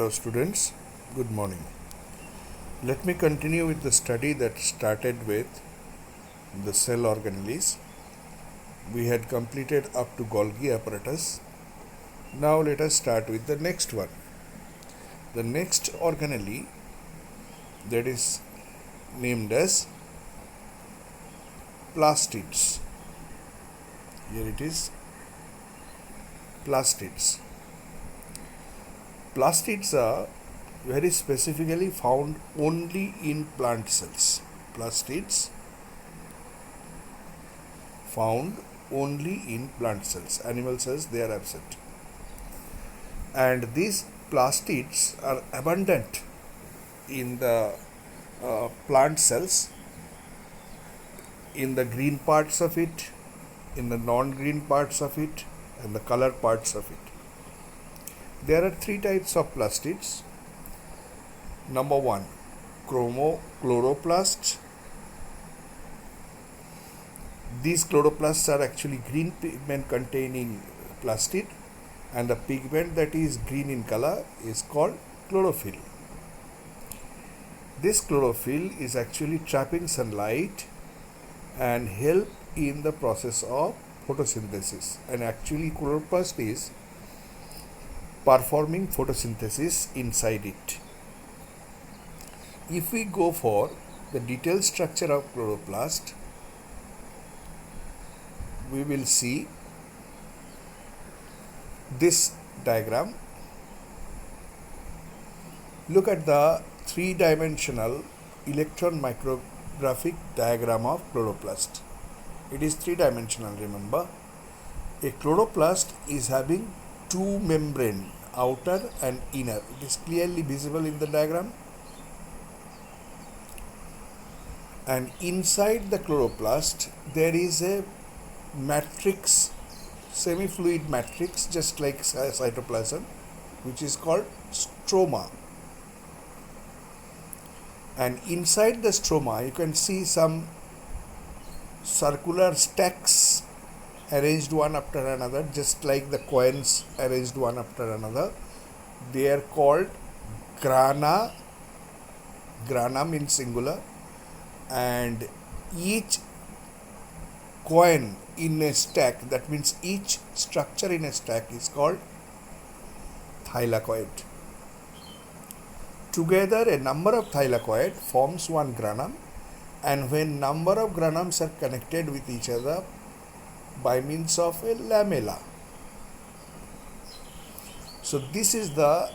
Hello students, good morning. Let me continue with the study that started with the cell organelles. We had completed up to Golgi apparatus. Now let us start with the next one. The next organelle that is named as plastids. Here it is, plastids. Plastids are very specifically found only in plant cells. Plastids found only in plant cells. Animal cells, they are absent. And these plastids are abundant in the plant cells, in the green parts of it, in the non-green parts of it, and the color parts of it. There are three types of plastids. Number one, chloroplasts. These chloroplasts are actually green pigment containing plastid, and the pigment that is green in color is called chlorophyll. This chlorophyll is actually trapping sunlight and help in the process of photosynthesis, and actually chloroplast is performing photosynthesis inside it. If we go for the detailed structure of chloroplast, we will see this diagram. Look at the three-dimensional electron micrographic diagram of chloroplast. It is three-dimensional, remember. A chloroplast is having two membranes, outer and inner. It is clearly visible in the diagram. And inside the chloroplast, there is a matrix, semi-fluid matrix, just like cytoplasm, which is called stroma. And inside the stroma, you can see some circular stacks arranged one after another, just like the coins arranged one after another. They are called grana. Grana means singular. And each coin in a stack, that means each structure in a stack, is called thylakoid. Together a number of thylakoid forms one granum, and when number of granums are connected with each other by means of a lamella. So this is the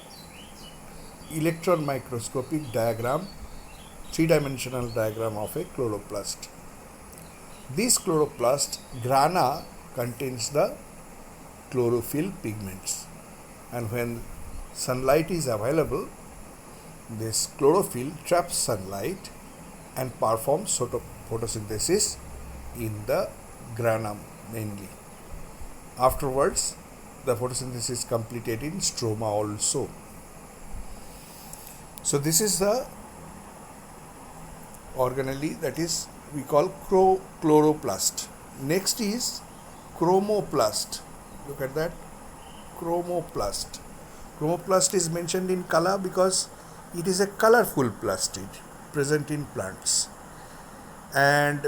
electron microscopic diagram, three-dimensional diagram of a chloroplast. This chloroplast grana contains the chlorophyll pigments, and when sunlight is available, this chlorophyll traps sunlight and performs photosynthesis in the granum mainly. Afterwards, the photosynthesis is completed in stroma also. So this is the organelle that is we call chloroplast. Next is chromoplast. Look at that, chromoplast. Chromoplast is mentioned in color because it is a colorful plastid present in plants, and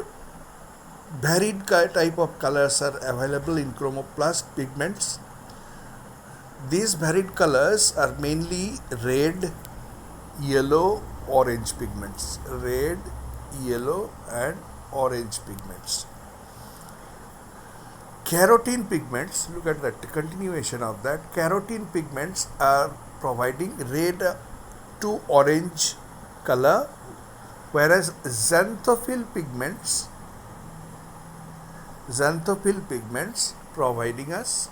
varied type of colors are available in chromoplast pigments. These varied colors are mainly red, yellow, orange pigments. Red, yellow and orange pigments. Carotene pigments, look at that continuation of that. Carotene pigments are providing red to orange color, whereas xanthophyll pigments providing us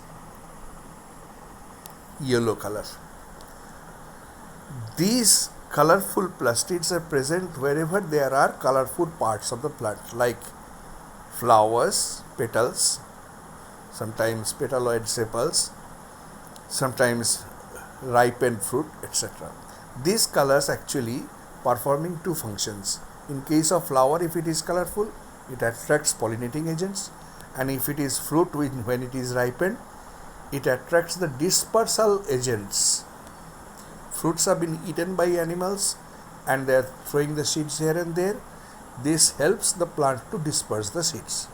yellow color. These colorful plastids are present wherever there are colorful parts of the plant, like flowers, petals, sometimes petaloid sepals, sometimes ripened fruit, etc. These colors actually performing two functions. In case of flower, if it is colorful, it attracts pollinating agents, and if it is fruit, when it is ripened, it attracts the dispersal agents fruits have been eaten by animals and they are throwing the seeds here and there. This helps the plant to disperse the seeds.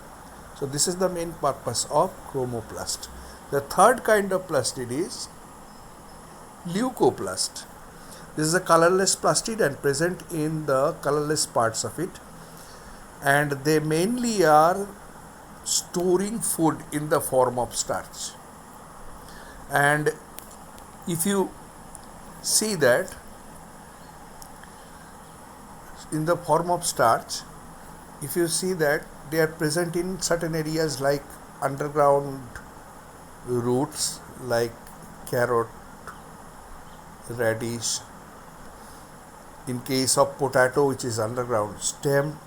So this is the main purpose of chromoplast. The third kind of plastid is leucoplast. This is a colorless plastid and present in the colorless parts of it, and they mainly are storing food in the form of starch. And if you see that in the form of starch, if you see that they are present in certain areas like underground roots like carrot, radish. In case of potato, which is underground stem,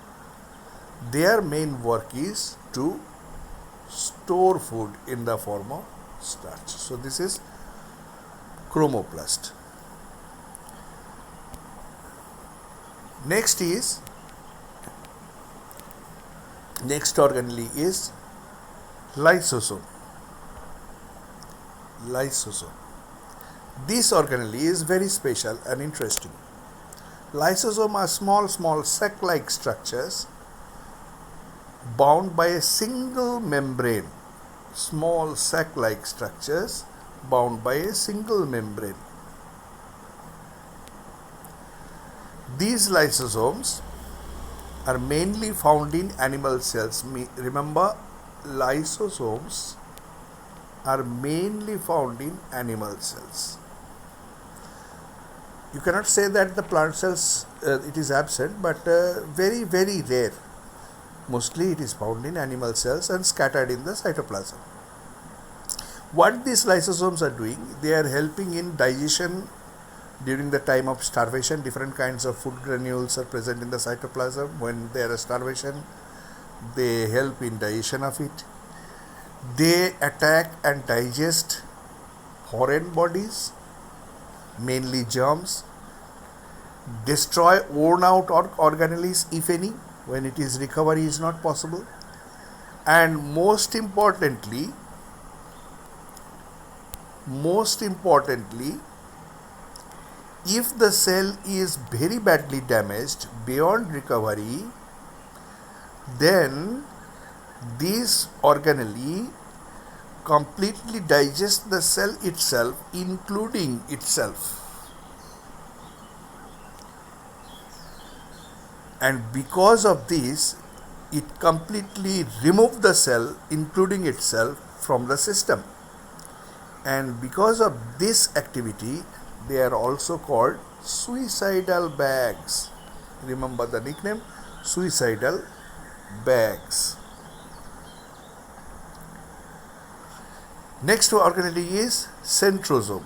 their main work is to store food in the form of starch. So this is chromoplast. Next organelle is lysosome. This organelle is very special and interesting. Lysosome are small sac-like structures bound by a single membrane. Small sac-like structures bound by a single membrane. These lysosomes are mainly found in animal cells. Remember, lysosomes are mainly found in animal cells. You cannot say that the plant cells it is absent, but very rare. Mostly it is found in animal cells and scattered in the cytoplasm. What these lysosomes are doing, they are helping in digestion during the time of starvation. Different kinds of food granules are present in the cytoplasm. When there is starvation, they help in digestion of it. They attack and digest foreign bodies, mainly germs, destroy worn out organelles, if any, when it is recovery is not possible, and most importantly, if the cell is very badly damaged beyond recovery, then these organelle completely digest the cell itself, including itself. And because of this, it completely removes the cell, including itself, from the system. And because of this activity, they are also called suicidal bags. Remember the nickname, suicidal bags. Next organelle is centrosome.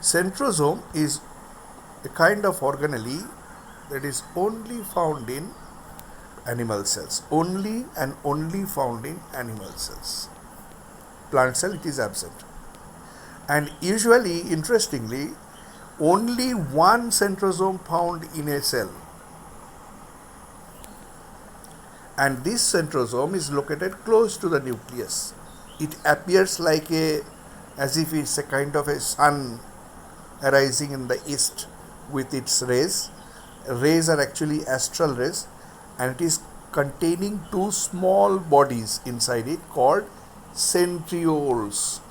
Centrosome is a kind of organelle that is only found in animal cells. Only found in animal cells. Plant cell, it is absent. And usually, interestingly, only one centrosome found in a cell. And this centrosome is located close to the nucleus. It appears like as if it's a kind of a sun arising in the east with its rays. Rays are actually astral rays, and it is containing two small bodies inside it called centrioles.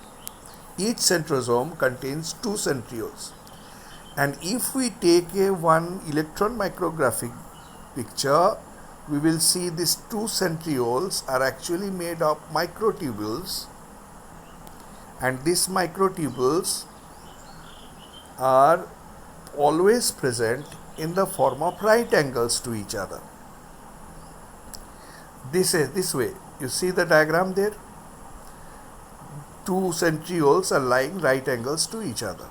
Each centrosome contains two centrioles. And if we take one electron micrographic picture, we will see these two centrioles are actually made of microtubules, and these microtubules are always present in the form of right angles to each other. This way, you see the diagram there? Two centrioles are lying right angles to each other.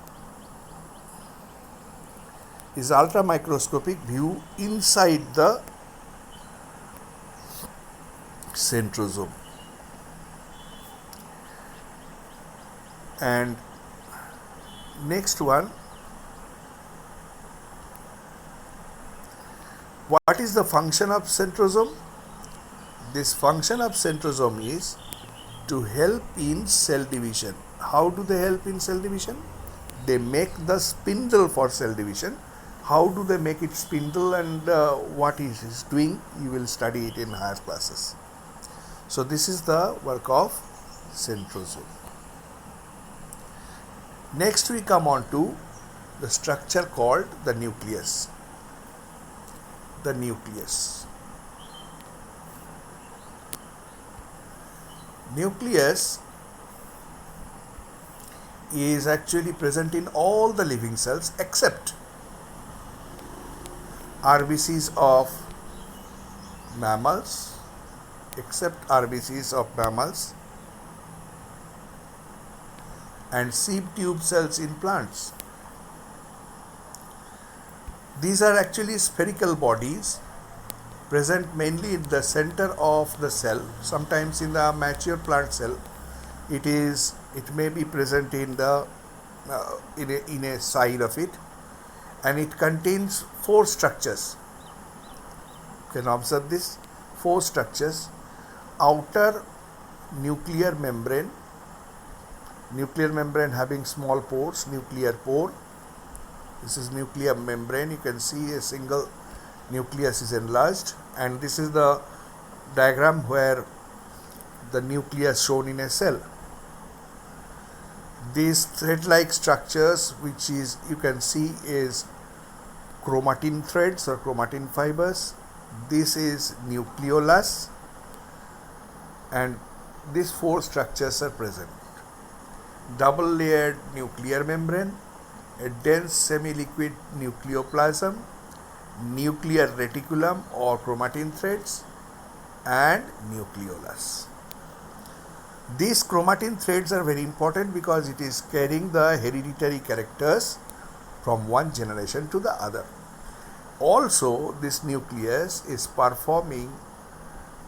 Is ultra microscopic view inside the centrosome. And next one, what is the function of centrosome? This function of centrosome is to help in cell division. How do they help in cell division? They make the spindle for cell division. How do they make it spindle, and what it is doing, you will study it in higher classes. So this is the work of centrosome. Next we come on to the structure called the nucleus. The nucleus. Nucleus is actually present in all the living cells except RBCs of mammals, and sieve tube cells in plants. These are actually spherical bodies present mainly in the center of the cell. Sometimes in the mature plant cell, it may be present in the in a side of it, and it contains 4 structures. You can observe this 4 structures: outer nuclear membrane having small pores, nuclear pore. This is nuclear membrane. You can see a single nucleus is enlarged, and this is the diagram where the nucleus shown in a cell. These thread-like structures, which is you can see is chromatin threads or chromatin fibers. This is nucleolus, and these 4 structures are present: double layered nuclear membrane, a dense semi-liquid nucleoplasm, nuclear reticulum or chromatin threads, and nucleolus. These chromatin threads are very important because it is carrying the hereditary characters from one generation to the other. Also, this nucleus is performing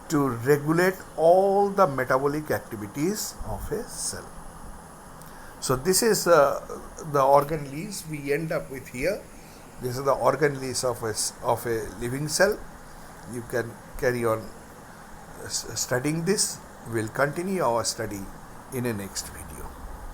to regulate all the metabolic activities of a cell. So this is the organelles we end up with here. This is the organelles of a living cell. You can carry on studying this. We'll continue our study in a next video.